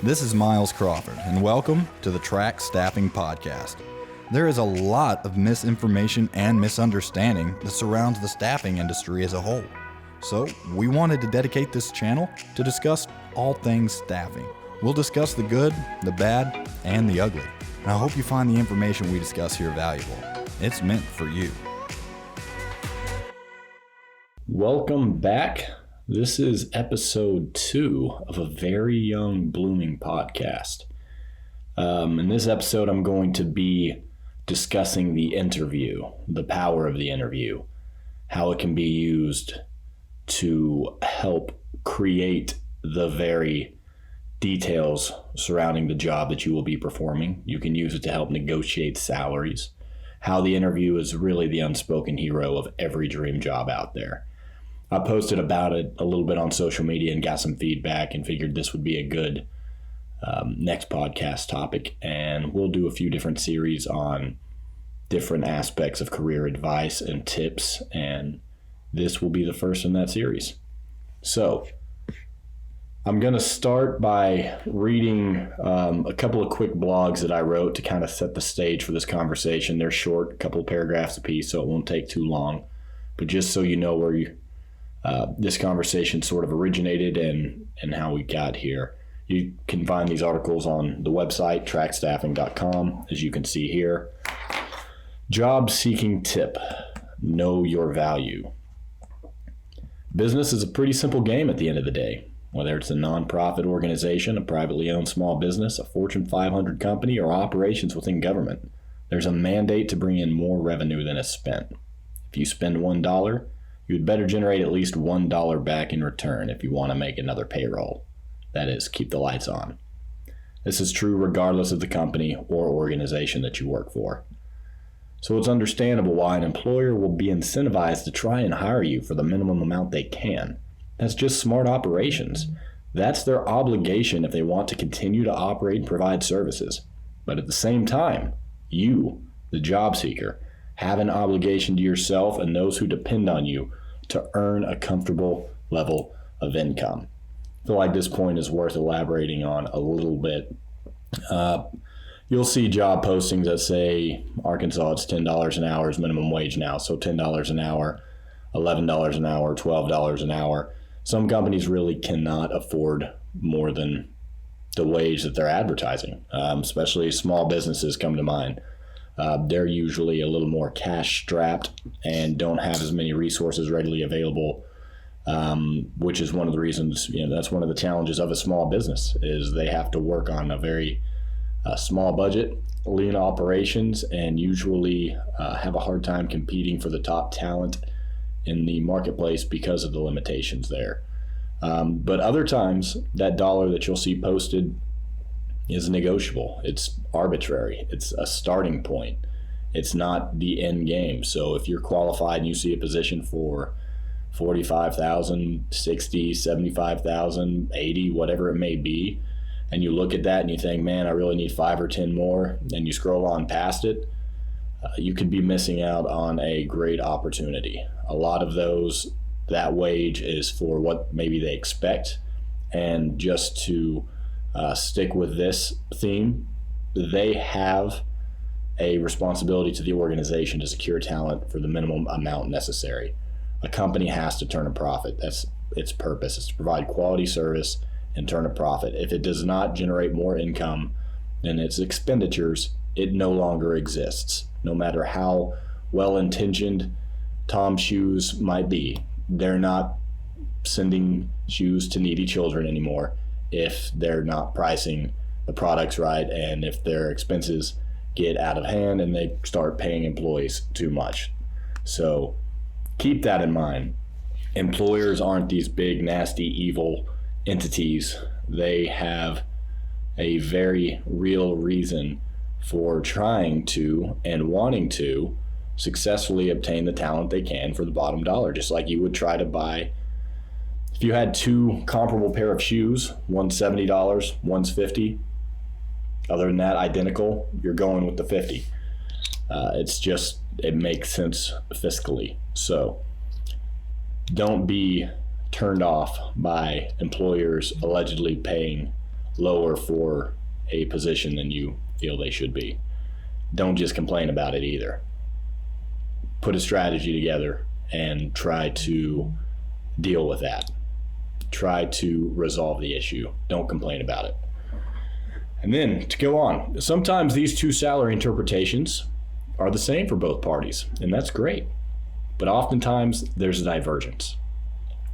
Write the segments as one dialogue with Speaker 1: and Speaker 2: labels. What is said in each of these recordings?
Speaker 1: This is Miles Crawford, and welcome to the TRAC Staffing Podcast. There is a lot of misinformation and misunderstanding that surrounds the staffing industry as a whole. So, we wanted to dedicate this channel to discuss all things staffing. We'll discuss the good, the bad, and the ugly. And I hope you find the information we discuss here valuable. It's meant for you.
Speaker 2: Welcome back. This is episode 2 of a very young, blooming podcast. In this episode, I'm going to be discussing the interview, the power of the interview, how it can be used to help create the very details surrounding the job that you will be performing. You can use it to help negotiate salaries, how the interview is really the unspoken hero of every dream job out there. I posted about it a little bit on social media and got some feedback and figured this would be a good next podcast topic. And we'll do a few different series on different aspects of career advice and tips. And this will be the first in that series. So I'm going to start by reading a couple of quick blogs that I wrote to kind of set the stage for this conversation. They're short, a couple of paragraphs apiece, so it won't take too long. But just so you know where this conversation sort of originated and how we got here. You can find these articles on the website, tracstaffing.com, as you can see here. Job seeking tip, know your value. Business is a pretty simple game at the end of the day. Whether it's a nonprofit organization, a privately owned small business, a Fortune 500 company, or operations within government, there's a mandate to bring in more revenue than is spent. If you spend $1, you'd better generate at least $1 back in return if you want to make another payroll. That is, keep the lights on. This is true regardless of the company or organization that you work for. So it's understandable why an employer will be incentivized to try and hire you for the minimum amount they can. That's just smart operations. That's their obligation if they want to continue to operate and provide services. But at the same time, you, the job seeker, have an obligation to yourself and those who depend on you to earn a comfortable level of income. I feel like this point is worth elaborating on a little bit. You'll see job postings that say Arkansas, it's $10 an hour is minimum wage now. So $10 an hour, $11 an hour, $12 an hour. Some companies really cannot afford more than the wage that they're advertising, especially small businesses come to mind. They're usually a little more cash strapped and don't have as many resources readily available, which is one of the reasons, that's one of the challenges of a small business is they have to work on a very small budget, lean operations, and usually have a hard time competing for the top talent in the marketplace because of the limitations there. But other times, that dollar that you'll see posted is negotiable. It's arbitrary. It's a starting point. It's not the end game. So if you're qualified and you see a position for $45,000, $60,000, $75,000, $80,000, whatever it may be, and you look at that and you think, man, I really need 5 or 10 more, and you scroll on past it, you could be missing out on a great opportunity. A lot of those, that wage is for what maybe they expect. And just to stick with this theme, they have a responsibility to the organization to secure talent for the minimum amount necessary. A company has to turn a profit. That's its purpose, is to provide quality service and turn a profit. If it does not generate more income than its expenditures, it no longer exists. No matter how well-intentioned Tom's shoes might be, they're not sending shoes to needy children anymore if they're not pricing the products right and if their expenses get out of hand and they start paying employees too much. So keep that in mind. Employers aren't these big, nasty, evil entities. They have a very real reason for trying to and wanting to successfully obtain the talent they can for the bottom dollar, just like you would try to buy. If you had 2 comparable pair of shoes, one's $70, one's $50, other than that, identical, you're going with the $50. It makes sense fiscally. So don't be turned off by employers allegedly paying lower for a position than you feel they should be. Don't just complain about it either. Put a strategy together and try to deal with that. Try to resolve the issue. Don't complain about it. And then to go on, sometimes these two salary interpretations are the same for both parties, and that's great. But oftentimes there's a divergence.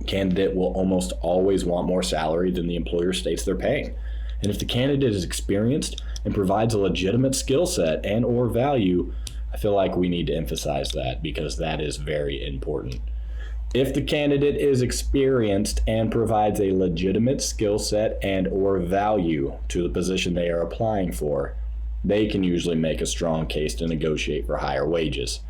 Speaker 2: Candidate will almost always want more salary than the employer states they're paying. And if the candidate is experienced and provides a legitimate skill set and or value, I feel like we need to emphasize that because that is very important. If the candidate is experienced and provides a legitimate skill set and or value to the position they are applying for, they can usually make a strong case to negotiate for higher wages.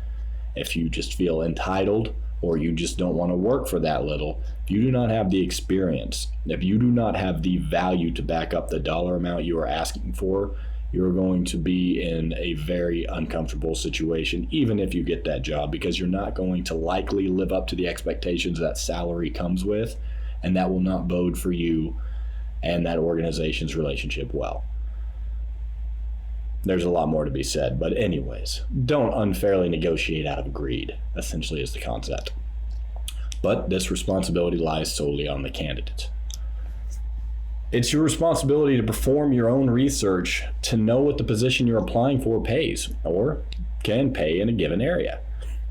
Speaker 2: If you just feel entitled or you just don't want to work for that little, if you do not have the experience, if you do not have the value to back up the dollar amount you are asking for, you're going to be in a very uncomfortable situation, even if you get that job, because you're not going to likely live up to the expectations that salary comes with, and that will not bode for you and that organization's relationship well. There's a lot more to be said, but anyways, don't unfairly negotiate out of greed, essentially is the concept. But this responsibility lies solely on the candidate. It's your responsibility to perform your own research to know what the position you're applying for pays or can pay in a given area.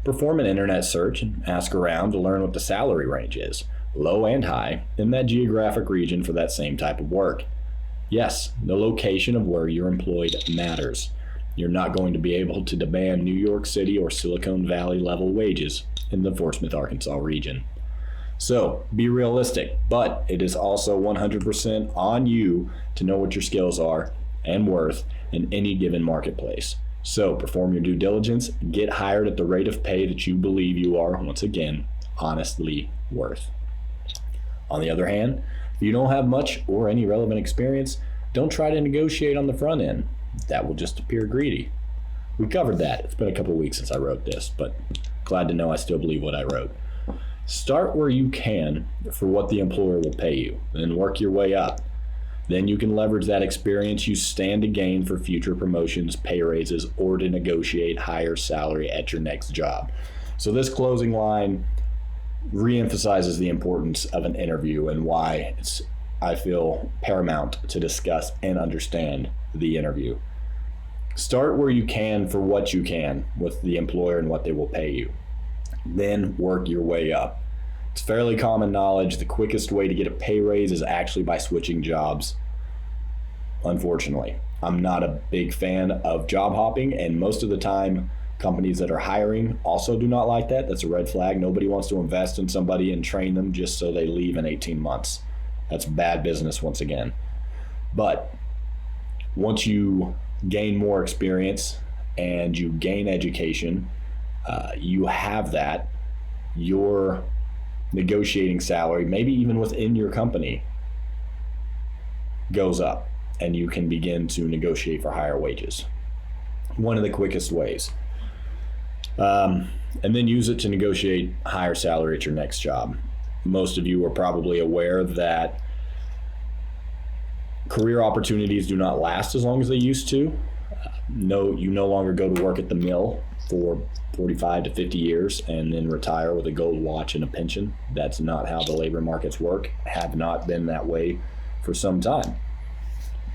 Speaker 2: Perform an internet search and ask around to learn what the salary range is, low and high, in that geographic region for that same type of work. Yes, the location of where you're employed matters. You're not going to be able to demand New York City or Silicon Valley level wages in the Fort Smith, Arkansas region. So be realistic, but it is also 100% on you to know what your skills are and worth in any given marketplace. So perform your due diligence, get hired at the rate of pay that you believe you are, once again, honestly worth. On the other hand, if you don't have much or any relevant experience, don't try to negotiate on the front end. That will just appear greedy. We covered that. It's been a couple weeks since I wrote this, but glad to know I still believe what I wrote. Start where you can for what the employer will pay you, then work your way up. Then you can leverage that experience you stand to gain for future promotions, pay raises, or to negotiate higher salary at your next job. So this closing line reemphasizes the importance of an interview and why it's, I feel, paramount to discuss and understand the interview. Start where you can for what you can with the employer and what they will pay you. Then work your way up. It's fairly common knowledge the quickest way to get a pay raise is actually by switching jobs. Unfortunately, I'm not a big fan of job hopping, and most of the time companies that are hiring also do not like that. That's a red flag. Nobody wants to invest in somebody and train them just so they leave in 18 months. That's bad business once again. But once you gain more experience and you gain education, you have that, your negotiating salary, maybe even within your company, goes up and you can begin to negotiate for higher wages. One of the quickest ways. And then use it to negotiate higher salary at your next job. Most of you are probably aware that career opportunities do not last as long as they used to. You no longer go to work at the mill for 45 to 50 years and then retire with a gold watch and a pension. That's not how the labor markets work, have not been that way for some time.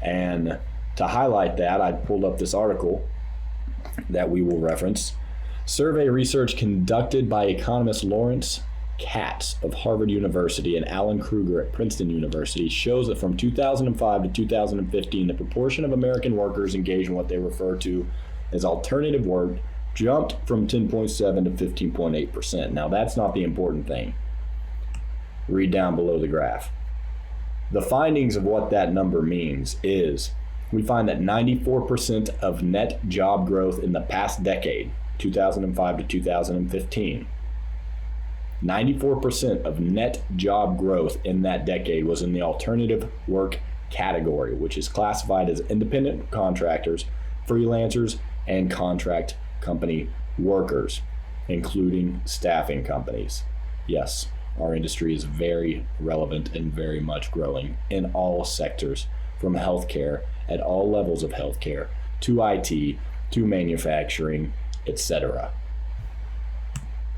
Speaker 2: And to highlight that, I pulled up this article that we will reference. Survey research conducted by economist Lawrence Katz of Harvard University and Alan Kruger at Princeton University shows that from 2005 to 2015, the proportion of American workers engaged in what they refer to as alternative work jumped from 10.7 to 15.8%. Now, that's not the important thing. Read down below the graph. The findings of what that number means is we find that 94% of net job growth in the past decade, 2005 to 2015, 94% of net job growth in that decade was in the alternative work category, which is classified as independent contractors, freelancers, and contract company workers, including staffing companies. Yes, our industry is very relevant and very much growing in all sectors from healthcare at all levels of healthcare to IT to manufacturing, etc.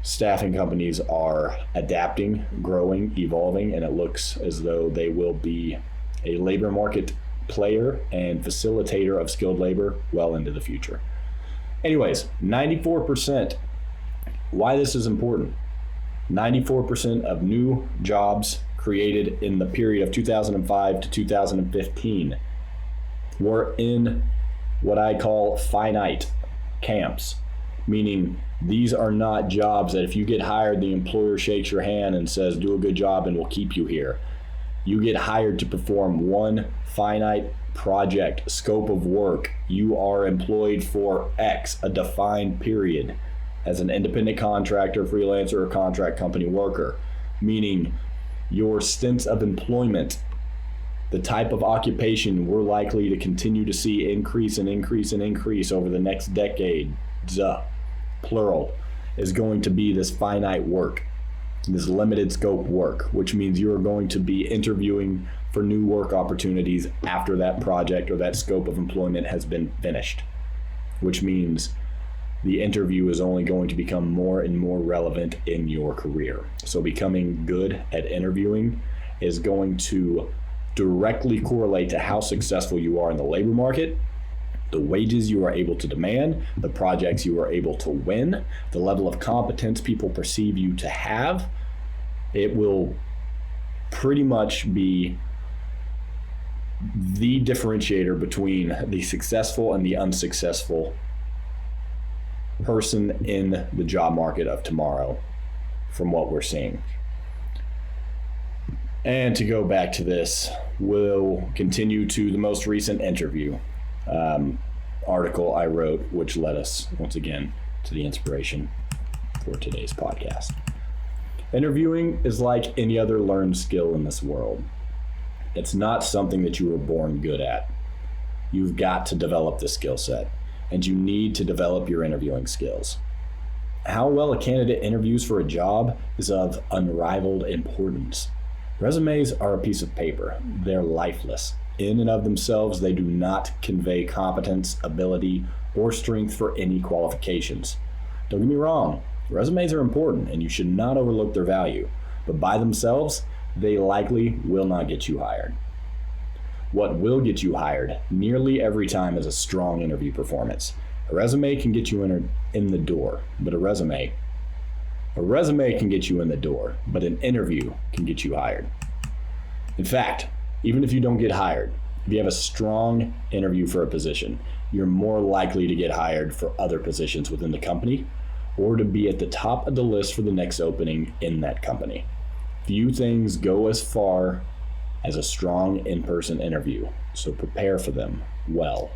Speaker 2: Staffing companies are adapting, growing, evolving, and it looks as though they will be a labor market player and facilitator of skilled labor well into the future. Anyways, 94%. Why this is important. 94% of new jobs created in the period of 2005 to 2015 were in what I call finite camps, meaning these are not jobs that if you get hired, the employer shakes your hand and says, do a good job and we'll keep you here. You get hired to perform one finite project, scope of work. You are employed for X, a defined period, as an independent contractor, freelancer, or contract company worker, meaning your stints of employment, the type of occupation we're likely to continue to see increase and increase and increase over the next decade, plural, is going to be this finite work, this limited scope work, which means you are going to be interviewing for new work opportunities after that project or that scope of employment has been finished, which means the interview is only going to become more and more relevant in your career. So becoming good at interviewing is going to directly correlate to how successful you are in the labor market, the wages you are able to demand, the projects you are able to win, the level of competence people perceive you to have. It will pretty much be the differentiator between the successful and the unsuccessful person in the job market of tomorrow, from what we're seeing. And to go back to this, we'll continue to the most recent interview article I wrote, which led us once again to the inspiration for today's podcast. Interviewing is like any other learned skill in this world. It's not something that you were born good at. You've got to develop the skill set, and you need to develop your interviewing skills. How well a candidate interviews for a job is of unrivaled importance. Resumes are a piece of paper. They're lifeless. In and of themselves, they do not convey competence, ability, or strength for any qualifications. Don't get me wrong, resumes are important and you should not overlook their value, but by themselves, they likely will not get you hired. What will get you hired nearly every time is a strong interview performance. A resume can get you in the door, but a resume can get you in the door, but an interview can get you hired. In fact, even if you don't get hired, if you have a strong interview for a position, you're more likely to get hired for other positions within the company or to be at the top of the list for the next opening in that company. Few things go as far as a strong in-person interview, so prepare for them well.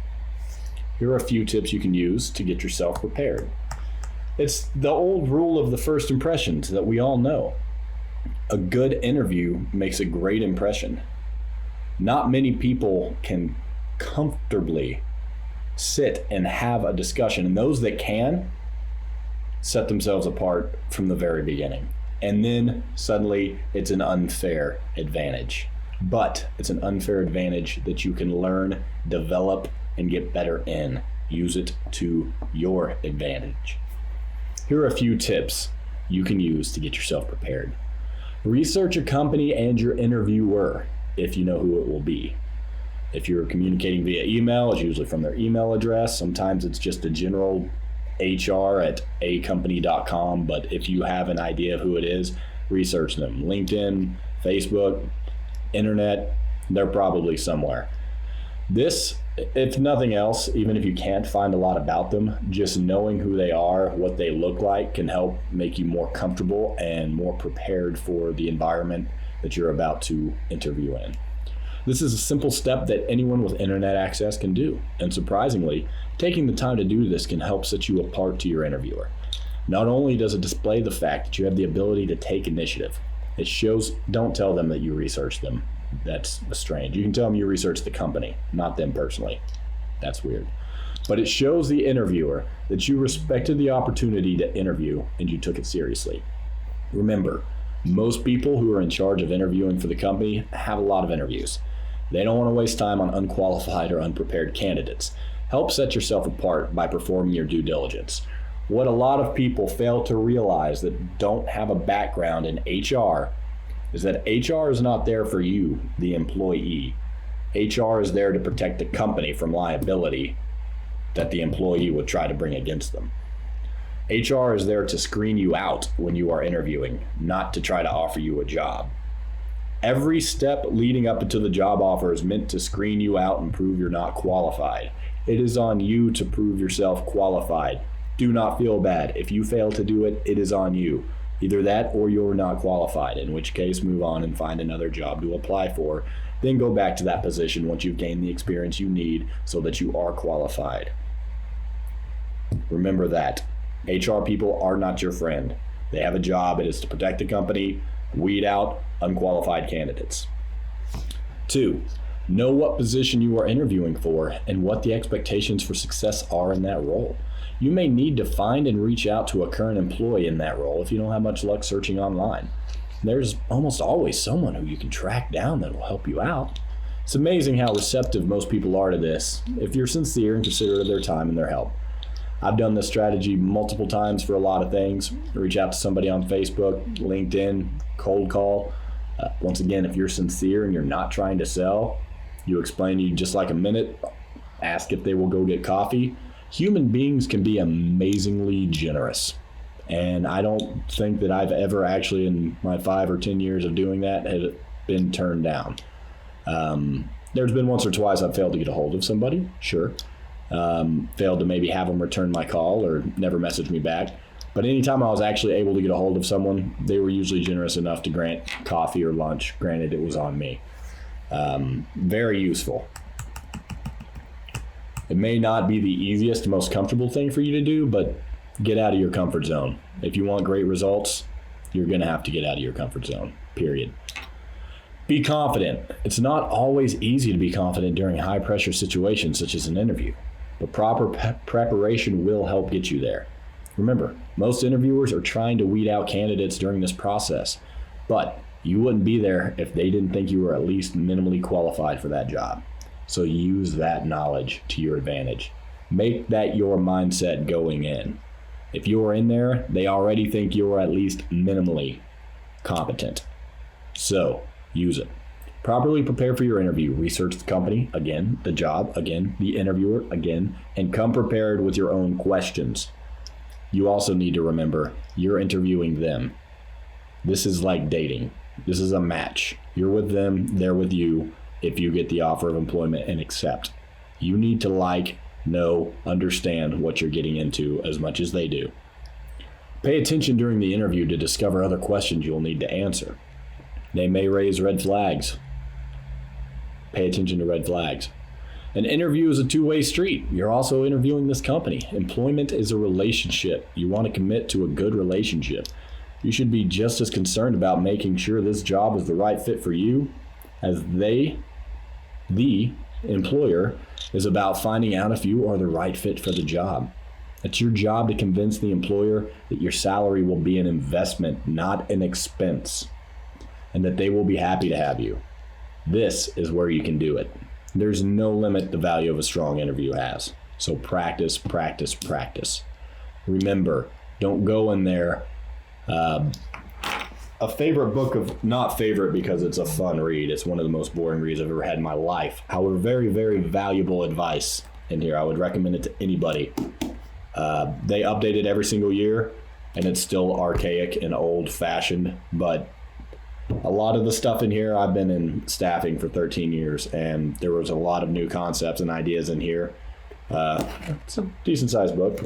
Speaker 2: Here are a few tips you can use to get yourself prepared. It's the old rule of the first impressions that we all know. A good interview makes a great impression. Not many people can comfortably sit and have a discussion, and those that can set themselves apart from the very beginning. And then suddenly it's an unfair advantage. But it's an unfair advantage that you can learn, develop, and get better in. Use it to your advantage. Here are a few tips you can use to get yourself prepared. Research a company and your interviewer if you know who it will be. If you're communicating via email, it's usually from their email address. Sometimes it's just a general hr@acompany.com, but if you have an idea of who it is, research them. LinkedIn, Facebook, internet, they're probably somewhere. This, if nothing else, even if you can't find a lot about them, just knowing who they are, what they look like, can help make you more comfortable and more prepared for the environment that you're about to interview in. This is a simple step that anyone with internet access can do, and surprisingly, taking the time to do this can help set you apart to your interviewer. Not only does it display the fact that you have the ability to take initiative, it shows, don't tell them that you researched them. That's strange. You can tell them you researched the company, not them personally. That's weird. But it shows the interviewer that you respected the opportunity to interview and you took it seriously. Remember, most people who are in charge of interviewing for the company have a lot of interviews. They don't want to waste time on unqualified or unprepared candidates. Help set yourself apart by performing your due diligence. What a lot of people fail to realize that don't have a background in HR is that HR is not there for you, the employee. HR is there to protect the company from liability that the employee would try to bring against them. HR is there to screen you out when you are interviewing, not to try to offer you a job. Every step leading up to the job offer is meant to screen you out and prove you're not qualified. It is on you to prove yourself qualified. Do not feel bad. If you fail to do it, it is on you. Either that or you're not qualified, in which case move on and find another job to apply for. Then go back to that position once you've gained the experience you need so that you are qualified. Remember that. HR people are not your friend. They have a job. It is to protect the company, weed out unqualified candidates. 2, know what position you are interviewing for and what the expectations for success are in that role. You may need to find and reach out to a current employee in that role if you don't have much luck searching online. There's almost always someone who you can track down that will help you out. It's amazing how receptive most people are to this if you're sincere and considerate of their time and their help. I've done this strategy multiple times for a lot of things. Reach out to somebody on Facebook, LinkedIn, cold call. Once again, if you're sincere and you're not trying to sell, you explain you just like a minute, ask if they will go get coffee. Human beings can be amazingly generous. And I don't think that I've ever actually in my 5 or 10 years of doing that had been turned down. There's been once or twice I've failed to get a hold of somebody, sure. Failed to maybe have them return my call or never message me back. But anytime I was actually able to get a hold of someone, they were usually generous enough to grant coffee or lunch. Granted, it was on me. Very useful. It may not be the easiest, most comfortable thing for you to do, but get out of your comfort zone. If you want great results, you're going to have to get out of your comfort zone, period. Be confident. It's not always easy to be confident during high-pressure situations such as an interview, but proper preparation will help get you there. Remember, most interviewers are trying to weed out candidates during this process, but you wouldn't be there if they didn't think you were at least minimally qualified for that job. So use that knowledge to your advantage. Make that your mindset going in. If you're in there, they already think you're at least minimally competent. So use it. Properly prepare for your interview. Research the company, again, the job, again, the interviewer, again, and come prepared with your own questions. You also need to remember you're interviewing them. This is like dating. This is a match. You're with them, they're with you if you get the offer of employment and accept. You need to know, understand what you're getting into as much as they do. Pay attention during the interview to discover other questions you'll need to answer. They may raise red flags. Pay attention to red flags. An interview is a two-way street. You're also interviewing this company. Employment is a relationship. You want to commit to a good relationship. You should be just as concerned about making sure this job is the right fit for you as the employer is about finding out if you are the right fit for the job. It's your job to convince the employer that your salary will be an investment, not an expense, and that they will be happy to have you. This is where you can do it. There's no limit the value of a strong interview has. So practice, practice, practice. Remember, don't go in there. A favorite book not favorite because it's a fun read. It's one of the most boring reads I've ever had in my life. However, very, very valuable advice in here. I would recommend it to anybody. They update it every single year, and it's still archaic and old-fashioned, but a lot of the stuff in here, I've been in staffing for 13 years, and there was a lot of new concepts and ideas in here. It's a decent-sized book,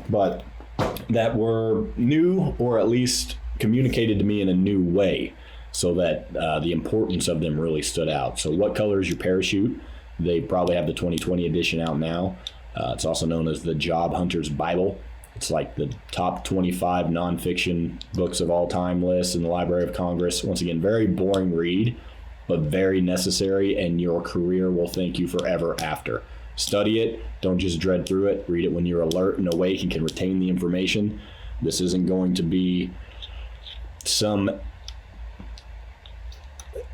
Speaker 2: but that were new or at least communicated to me in a new way so that the importance of them really stood out. So what color is your parachute? They probably have the 2020 edition out now. It's also known as the Job Hunter's Bible. It's like the top 25 nonfiction books of all time list in the Library of Congress. Once again, very boring read, but very necessary, and your career will thank you forever after. Study it. Don't just dread through it. Read it when you're alert and awake and can retain the information. This isn't going to be some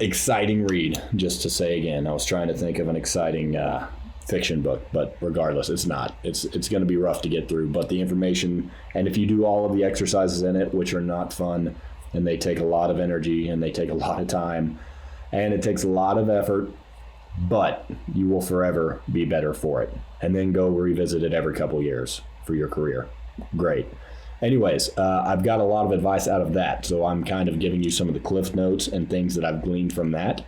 Speaker 2: exciting read, just to say again. I was trying to think of an exciting fiction book, but regardless, it's not. It's going to be rough to get through, but the information, and if you do all of the exercises in it, which are not fun, and they take a lot of energy, and they take a lot of time, and it takes a lot of effort, but you will forever be better for it. And then go revisit it every couple years for your career. Great. Anyways, I've got a lot of advice out of that, so I'm kind of giving you some of the cliff notes and things that I've gleaned from that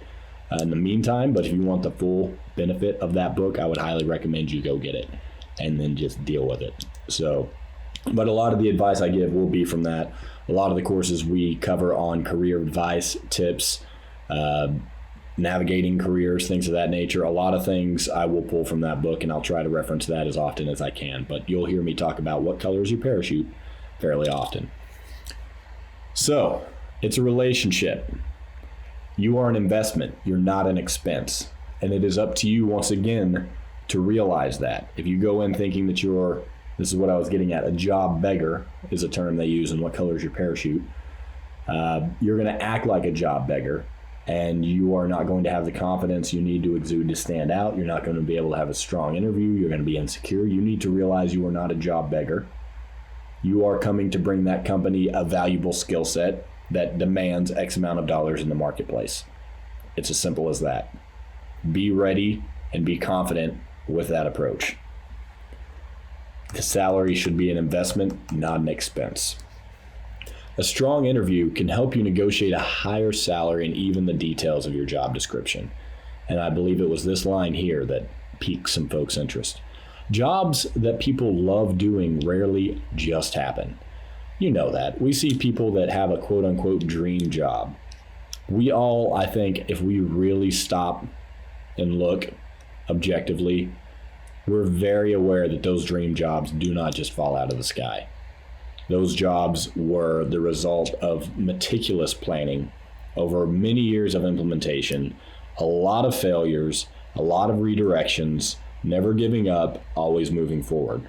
Speaker 2: in the meantime. But if you want the full benefit of that book, I would highly recommend you go get it and then just deal with it. So, but a lot of the advice I give will be from that. A lot of the courses we cover on career advice, tips, navigating careers, things of that nature. A lot of things I will pull from that book, and I'll try to reference that as often as I can. But you'll hear me talk about what color is your parachute fairly often. So, it's a relationship. You are an investment. You're not an expense. And it is up to you, once again, to realize that. If you go in thinking that you're, this is what I was getting at, a job beggar is a term they use in what color is your parachute. You're going to act like a job beggar, and you are not going to have the confidence you need to exude to stand out. You're not going to be able to have a strong interview. You're going to be insecure. You need to realize you are not a job beggar. You are coming to bring that company a valuable skill set that demands X amount of dollars in the marketplace. It's as simple as that. Be ready and be confident with that approach. The salary should be an investment, not an expense. A strong interview can help you negotiate a higher salary and even the details of your job description. And I believe it was this line here that piqued some folks' interest. Jobs that people love doing rarely just happen. You know that. We see people that have a quote-unquote dream job. We all, I think, if we really stop and look objectively, we're very aware that those dream jobs do not just fall out of the sky. Those jobs were the result of meticulous planning over many years of implementation, a lot of failures, a lot of redirections, never giving up, always moving forward.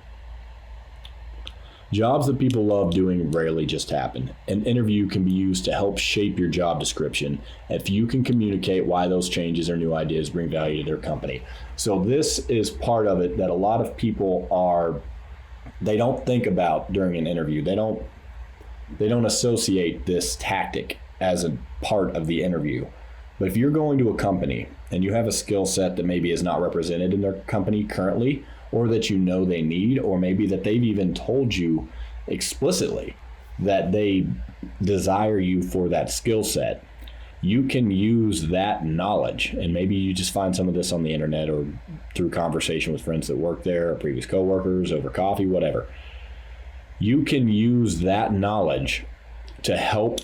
Speaker 2: Jobs that people love doing rarely just happen. An interview can be used to help shape your job description if you can communicate why those changes or new ideas bring value to their company. So this is part of it that a lot of people they don't think about during an interview. They don't associate this tactic as a part of the interview. But if you're going to a company and you have a skill set that maybe is not represented in their company currently, or that you know they need, or maybe that they've even told you explicitly that they desire you for that skill set, you can use that knowledge. And maybe you just find some of this on the internet or through conversation with friends that work there, or previous coworkers, over coffee, whatever. You can use that knowledge to help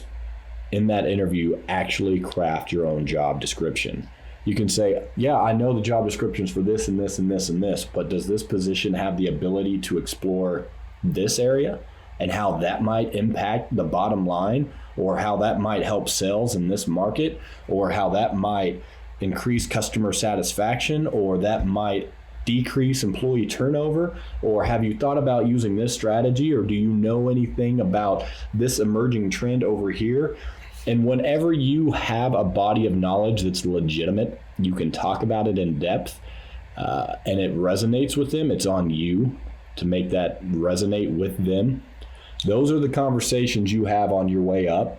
Speaker 2: in that interview actually craft your own job description. You can say, yeah, I know the job descriptions for this and this and this and this, but does this position have the ability to explore this area and how that might impact the bottom line, or how that might help sales in this market, or how that might increase customer satisfaction, or that might decrease employee turnover? Or have you thought about using this strategy, or do you know anything about this emerging trend over here? And whenever you have a body of knowledge that's legitimate, you can talk about it in depth, and it resonates with them. It's on you to make that resonate with them. Those are the conversations you have on your way up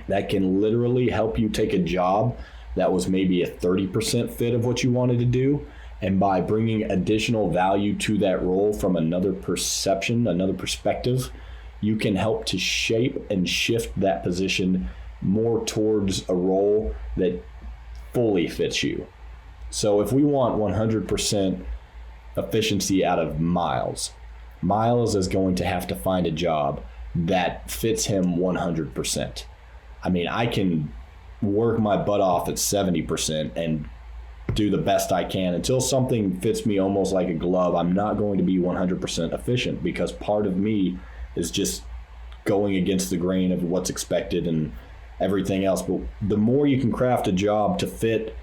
Speaker 2: that can literally help you take a job that was maybe a 30% fit of what you wanted to do, and by bringing additional value to that role from another perception, another perspective, you can help to shape and shift that position more towards a role that fully fits you. So if we want 100% efficiency out of Miles is going to have to find a job that fits him 100%. I mean, I can work my butt off at 70% and do the best I can until something fits me almost like a glove. I'm not going to be 100% efficient, because part of me is just going against the grain of what's expected and everything else. But the more you can craft a job to fit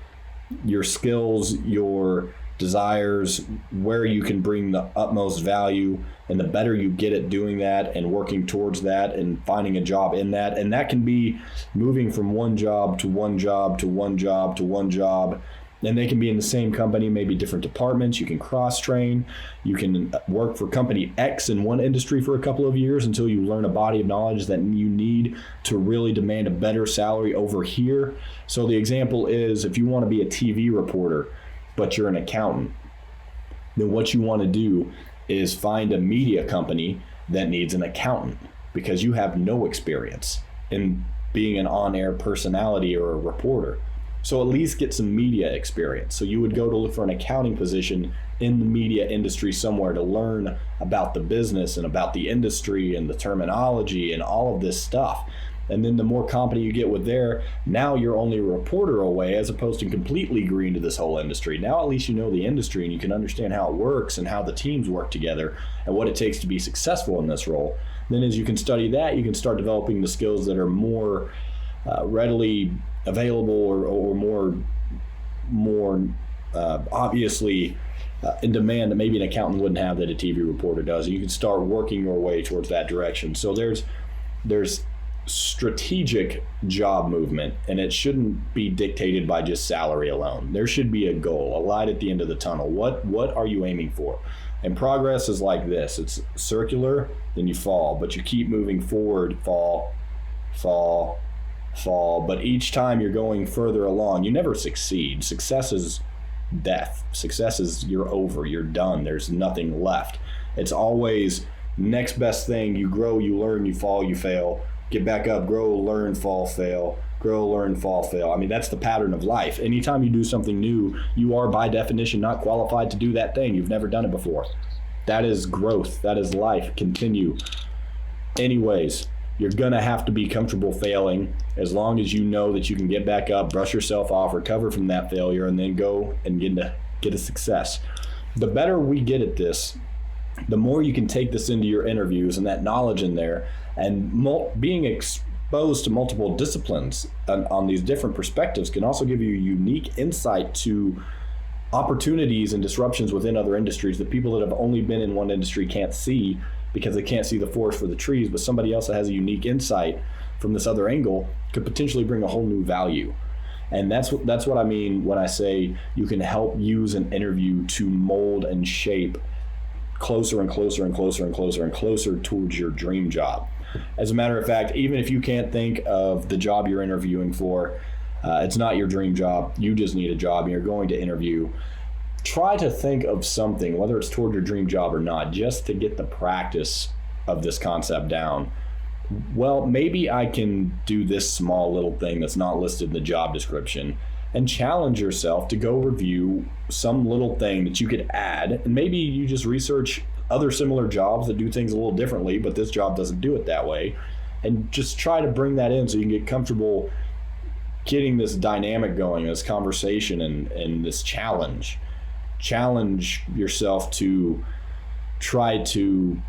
Speaker 2: your skills, your desires, where you can bring the utmost value, and the better you get at doing that and working towards that and finding a job in that. And that can be moving from one job to one job to one job to one job. And they can be in the same company, maybe different departments. You can cross-train. You can work for company X in one industry for a couple of years until you learn a body of knowledge that you need to really demand a better salary over here. So the example is, if you want to be a TV reporter, but you're an accountant, then what you want to do is find a media company that needs an accountant, because you have no experience in being an on-air personality or a reporter. So at least get some media experience. So you would go to look for an accounting position in the media industry somewhere to learn about the business and about the industry and the terminology and all of this stuff. And then the more competent you get with there, now you're only a reporter away, as opposed to completely green to this whole industry. Now at least you know the industry and you can understand how it works and how the teams work together and what it takes to be successful in this role. Then as you can study that, you can start developing the skills that are more readily available or more obviously in demand that maybe an accountant wouldn't have that a TV reporter does. And you can start working your way towards that direction. So there's strategic job movement, and it shouldn't be dictated by just salary alone. There should be a goal, a light at the end of the tunnel. What are you aiming for? And progress is like this. It's circular, then you fall, but you keep moving forward, fall. But each time you're going further along, you never succeed. Success is death. Success is you're over, you're done. There's nothing left. It's always next best thing. You grow, you learn, you fall, you fail. Get back up, grow, learn, fall, fail. Grow, learn, fall, fail. I mean, that's the pattern of life. Anytime you do something new, you are by definition not qualified to do that thing. You've never done it before. That is growth. That is life. Continue. Anyways, you're going to have to be comfortable failing, as long as you know that you can get back up, brush yourself off, recover from that failure, and then go and get a success. The better we get at this, the more you can take this into your interviews and that knowledge in there, and being exposed to multiple disciplines on these different perspectives can also give you unique insight to opportunities and disruptions within other industries that people that have only been in one industry can't see, because they can't see the forest for the trees. But somebody else that has a unique insight from this other angle could potentially bring a whole new value. And that's what I mean when I say you can help use an interview to mold and shape closer and closer and closer and closer and closer towards your dream job. As a matter of fact, even if you can't think of the job you're interviewing for, it's not your dream job, you just need a job and you're going to interview, try to think of something, whether it's toward your dream job or not, just to get the practice of this concept down. Well, maybe I can do this small little thing that's not listed in the job description, and challenge yourself to go review some little thing that you could add. And maybe you just research other similar jobs that do things a little differently, but this job doesn't do it that way. And just try to bring that in so you can get comfortable getting this dynamic going, this conversation and this challenge. Challenge yourself to try to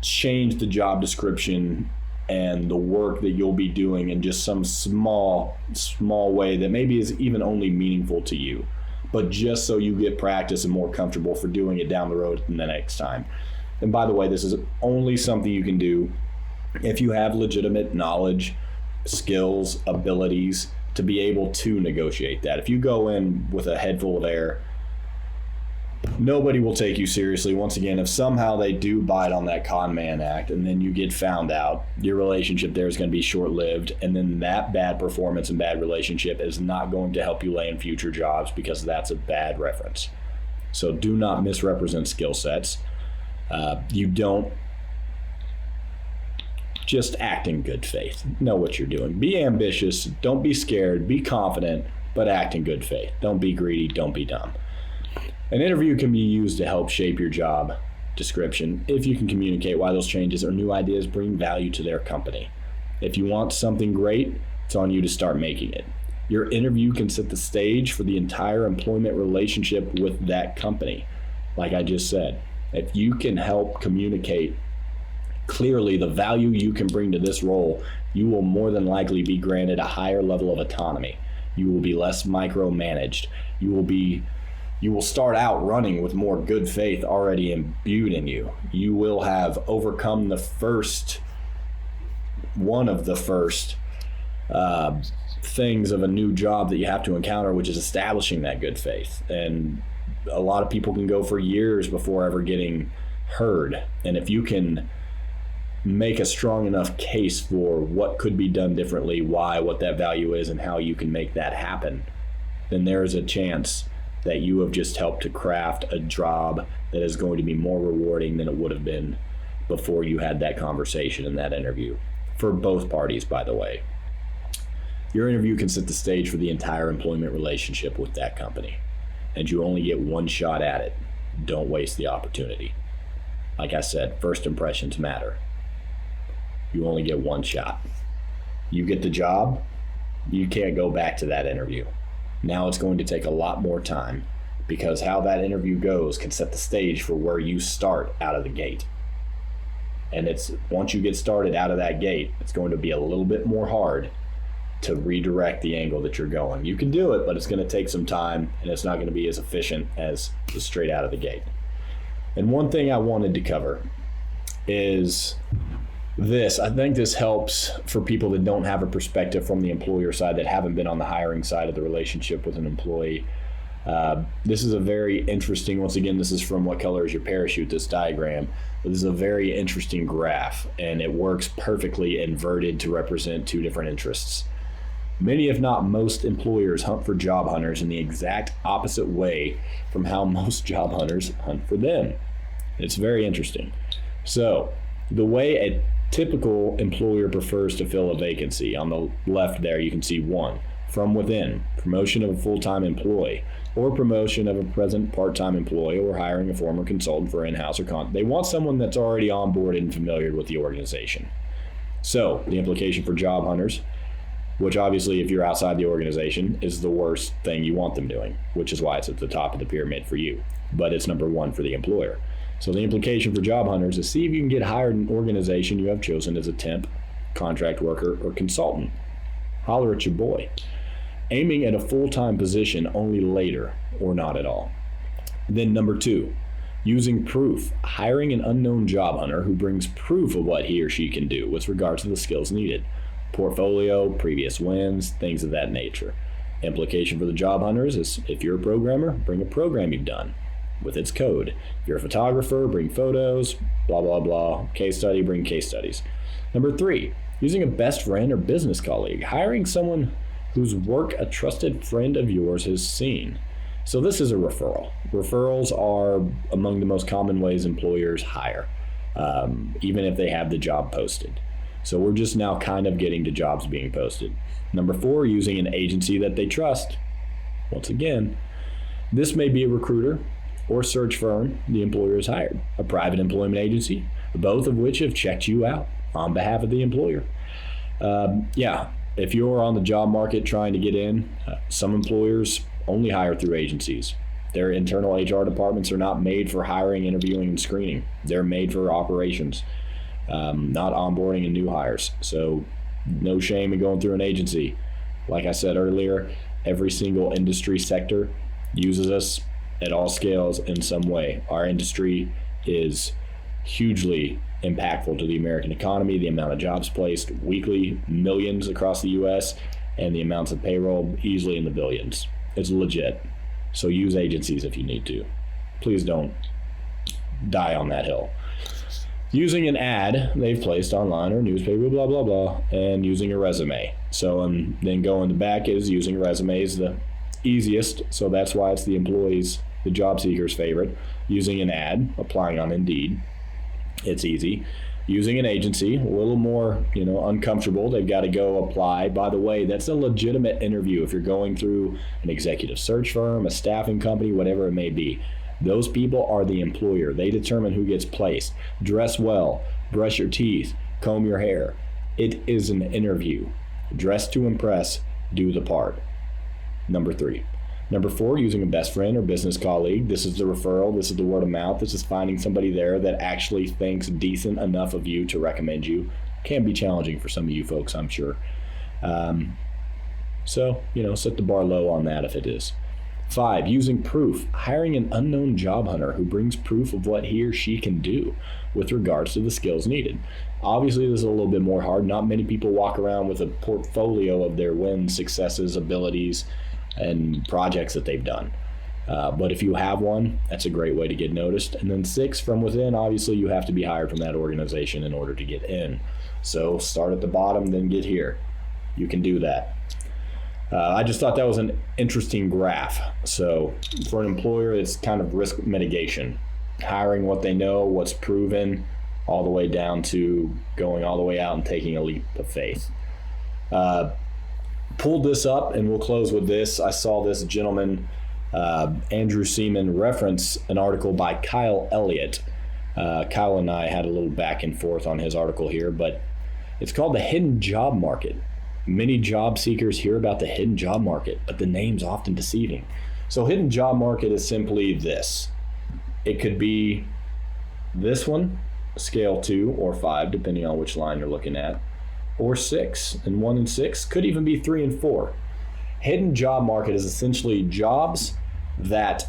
Speaker 2: change the job description and the work that you'll be doing in just some small way that maybe is even only meaningful to you, but just so you get practice and more comfortable for doing it down the road the next time. And by the way, this is only something you can do if you have legitimate knowledge, skills, abilities to be able to negotiate that. If you go in with a head full of air, nobody will take you seriously. Once again, if somehow they do bite on that con man act and then you get found out, your relationship there is going to be short-lived, and then that bad performance and bad relationship is not going to help you land future jobs, because that's a bad reference. So do not misrepresent skill sets. You don't just act in good faith. Know what you're doing. Be ambitious. Don't be scared. Be confident, but act in good faith. Don't be greedy. Don't be dumb. An interview can be used to help shape your job description if you can communicate why those changes or new ideas bring value to their company. If you want something great, it's on you to start making it. Your interview can set the stage for the entire employment relationship with that company. Like I just said, if you can help communicate clearly the value you can bring to this role, you will more than likely be granted a higher level of autonomy. You will be less micromanaged. You will be you will start out running with more good faith already imbued in you. You will have overcome the first things of a new job that you have to encounter, which is establishing that good faith. And a lot of people can go for years before ever getting heard. And if you can make a strong enough case for what could be done differently, why, what that value is, and how you can make that happen, then there is a chance that you have just helped to craft a job that is going to be more rewarding than it would have been before you had that conversation and that interview. For both parties, by the way. Your interview can set the stage for the entire employment relationship with that company, and you only get one shot at it. Don't waste the opportunity. Like I said, first impressions matter. You only get one shot. You get the job, you can't go back to that interview. Now it's going to take a lot more time, because how that interview goes can set the stage for where you start out of the gate. And it's once you get started out of that gate, it's going to be a little bit more hard to redirect the angle that you're going. You can do it, but it's going to take some time, and it's not going to be as efficient as straight out of the gate. And one thing I wanted to cover is this. I think this helps for people that don't have a perspective from the employer side, that haven't been on the hiring side of the relationship with an employee. This is a very interesting, once again, this is from What Color Is Your Parachute, this diagram. This is a very interesting graph, and it works perfectly inverted to represent two different interests. Many, if not most, employers hunt for job hunters in the exact opposite way from how most job hunters hunt for them. It's very interesting. So, the way a typical employer prefers to fill a vacancy, on the left there you can see 1, from within, promotion of a full-time employee, or promotion of a present part-time employee, or hiring a former consultant for in-house or they want someone that's already on board and familiar with the organization. So, the implication for job hunters, which obviously if you're outside the organization is the worst thing you want them doing, which is why it's at the top of the pyramid for you, but it's number 1 for the employer. So the implication for job hunters is see if you can get hired in an organization you have chosen as a temp, contract worker, or consultant. Holler at your boy. Aiming at a full-time position only later or not at all. Then number 2, using proof. Hiring an unknown job hunter who brings proof of what he or she can do with regards to the skills needed. Portfolio, previous wins, things of that nature. Implication for the job hunters is if you're a programmer, bring a program you've done with its code. If you're a photographer, bring photos, blah, blah, blah. Case study, bring case studies. Number 3, using a best friend or business colleague. Hiring someone whose work a trusted friend of yours has seen. So this is a referral. Referrals are among the most common ways employers hire, even if they have the job posted. So we're just now kind of getting to jobs being posted. Number 4, using an agency that they trust. Once again, this may be a recruiter or search firm the employer has hired, a private employment agency, both of which have checked you out on behalf of the employer. If you're on the job market trying to get in, some employers only hire through agencies. Their internal HR departments are not made for hiring, interviewing, and screening. They're made for operations. Not onboarding and new hires. So no shame in going through an agency. Like I said earlier, every single industry sector uses us at all scales in some way. Our industry is hugely impactful to the American economy, the amount of jobs placed weekly, millions across the US, and the amounts of payroll easily in the billions. It's legit. So use agencies if you need to. Please don't die on that hill. Using an ad they've placed online or newspaper, blah, blah, blah, and using a resume. So then going back is using resumes the easiest, so that's why it's the employees, the job seeker's favorite. Using an ad, applying on Indeed, it's easy. Using an agency, a little more, uncomfortable. They've got to go apply. By the way, that's a legitimate interview if you're going through an executive search firm, a staffing company, whatever it may be. Those people are the employer. They determine who gets placed. Dress well, brush your teeth, comb your hair. It is an interview. Dress to impress, do the part. Number 3. Number 4, using a best friend or business colleague. This is the referral. This is the word of mouth. This is finding somebody there that actually thinks decent enough of you to recommend you. Can be challenging for some of you folks, I'm sure. So, set the bar low on that if it is. 5, using proof, hiring an unknown job hunter who brings proof of what he or she can do with regards to the skills needed. Obviously, this is a little bit more hard. Not many people walk around with a portfolio of their wins, successes, abilities, and projects that they've done. But if you have one, that's a great way to get noticed. And then 6, from within, obviously you have to be hired from that organization in order to get in. So start at the bottom, then get here. You can do that. I just thought that was an interesting graph. So for an employer, it's kind of risk mitigation, hiring what they know, what's proven, all the way down to going all the way out and taking a leap of faith. Pulled this up, and we'll close with this. I saw this gentleman, Andrew Seaman, reference an article by Kyle Elliott. Kyle and I had a little back and forth on his article here, but it's called The Hidden Job Market. Many job seekers hear about the hidden job market, but the name's often deceiving. So hidden job market is simply this. It could be this one, scale 2 or 5, depending on which line you're looking at, or 6, and 1 and 6, could even be 3 and 4. Hidden job market is essentially jobs that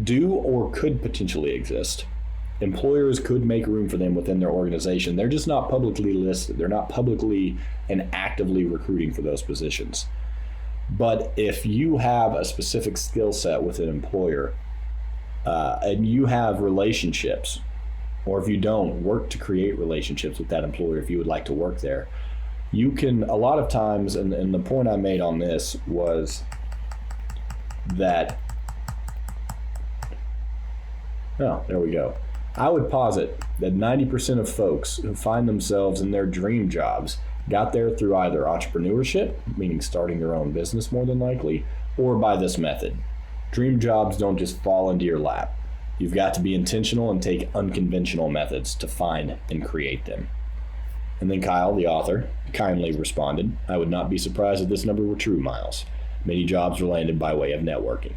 Speaker 2: do or could potentially exist. Employers could make room for them within their organization. They're just not publicly listed. They're not publicly and actively recruiting for those positions. But if you have a specific skill set with an employer, and you have relationships, or if you don't, work to create relationships with that employer if you would like to work there, you can, a lot of times, and the point I made on this was that, oh, there we go. I would posit that 90% of folks who find themselves in their dream jobs got there through either entrepreneurship, meaning starting their own business more than likely, or by this method. Dream jobs don't just fall into your lap. You've got to be intentional and take unconventional methods to find and create them. And then Kyle, the author, kindly responded, I would not be surprised if this number were true, Miles. Many jobs are landed by way of networking.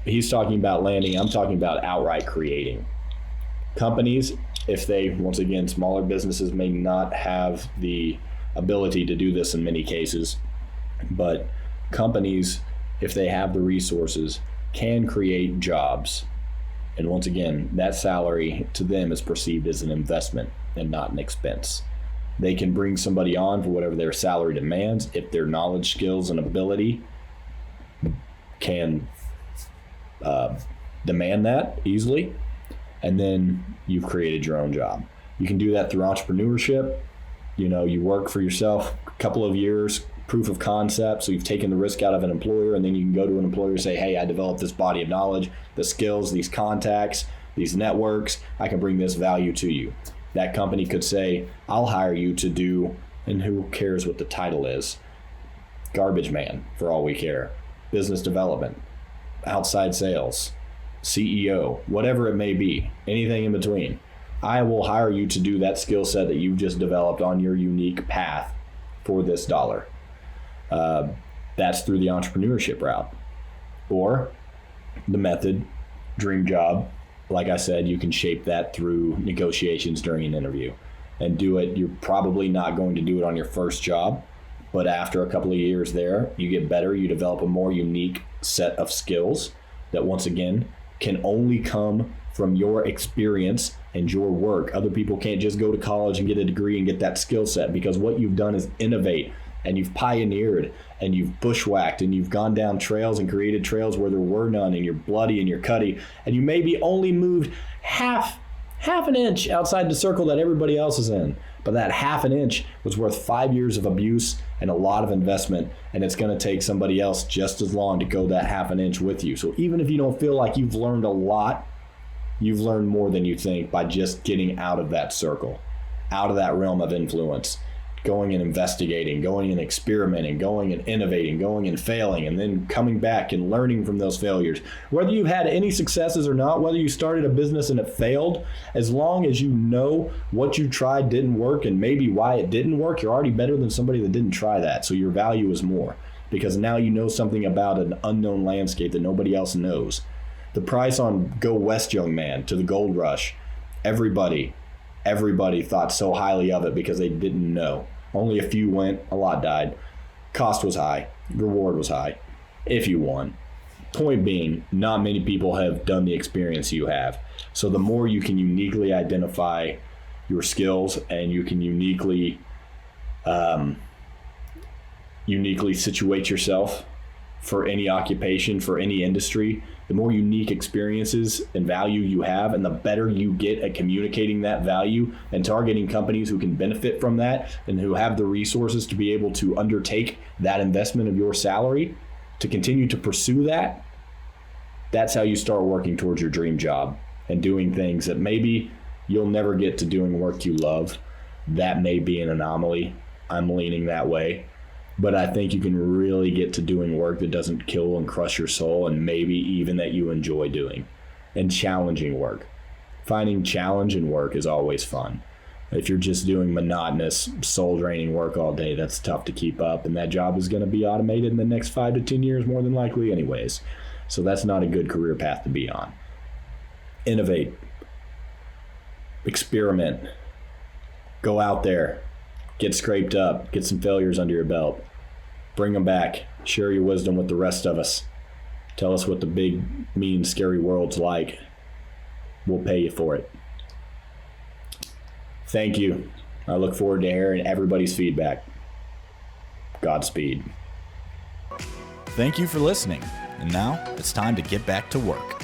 Speaker 2: He's talking about landing, I'm talking about outright creating. Companies, if they, once again, smaller businesses may not have the ability to do this in many cases, but companies, if they have the resources, can create jobs. And once again, that salary to them is perceived as an investment and not an expense. They can bring somebody on for whatever their salary demands if their knowledge, skills, and ability can demand that easily, and then you've created your own job. You can do that through entrepreneurship. You know, you work for yourself a couple of years, proof of concept, so you've taken the risk out of an employer, and then you can go to an employer and say, hey, I developed this body of knowledge, the skills, these contacts, these networks, I can bring this value to you. That company could say, I'll hire you to do, and who cares what the title is, garbage man, for all we care, business development, outside sales, CEO, whatever it may be, anything in between. I will hire you to do that skill set that you've just developed on your unique path for this dollar. That's through the entrepreneurship route. Or the method, dream job, like I said, you can shape that through negotiations during an interview and do it. You're probably not going to do it on your first job, but after a couple of years there, you get better, you develop a more unique set of skills that, once again, can only come from your experience and your work. Other people can't just go to college and get a degree and get that skill set, because what you've done is innovate, and you've pioneered, and you've bushwhacked, and you've gone down trails and created trails where there were none, and you're bloody and you're cutty, and you maybe only moved half an inch outside the circle that everybody else is in. But that half an inch was worth 5 years of abuse and a lot of investment, and it's going to take somebody else just as long to go that half an inch with you. So even if you don't feel like you've learned a lot, you've learned more than you think by just getting out of that circle, out of that realm of influence, going and investigating, going and experimenting, going and innovating, going and failing, and then coming back and learning from those failures. Whether you've had any successes or not, whether you started a business and it failed, as long as you know what you tried didn't work and maybe why it didn't work, you're already better than somebody that didn't try that. So your value is more, because now you know something about an unknown landscape that nobody else knows. The price on Go West, Young Man, to the gold rush, everybody thought so highly of it because they didn't know. Only a few went, a lot died. Cost was high, reward was high, if you won. Point being, not many people have done the experience you have. So the more you can uniquely identify your skills and you can uniquely situate yourself for any occupation, for any industry, the more unique experiences and value you have, and the better you get at communicating that value and targeting companies who can benefit from that and who have the resources to be able to undertake that investment of your salary to continue to pursue that. That's how you start working towards your dream job and doing things that maybe you'll never get to, doing work you love. That may be an anomaly. I'm leaning that way. But I think you can really get to doing work that doesn't kill and crush your soul, and maybe even that you enjoy doing, and challenging work. Finding challenge in work is always fun. If you're just doing monotonous, soul-draining work all day, that's tough to keep up, and that job is going to be automated in the next 5 to 10 years more than likely anyways. So that's not a good career path to be on. Innovate. Experiment. Go out there. Get scraped up. Get some failures under your belt. Bring them back. Share your wisdom with the rest of us. Tell us what the big, mean, scary world's like. We'll pay you for it. Thank you. I look forward to hearing everybody's feedback. Godspeed.
Speaker 1: Thank you for listening. And now it's time to get back to work.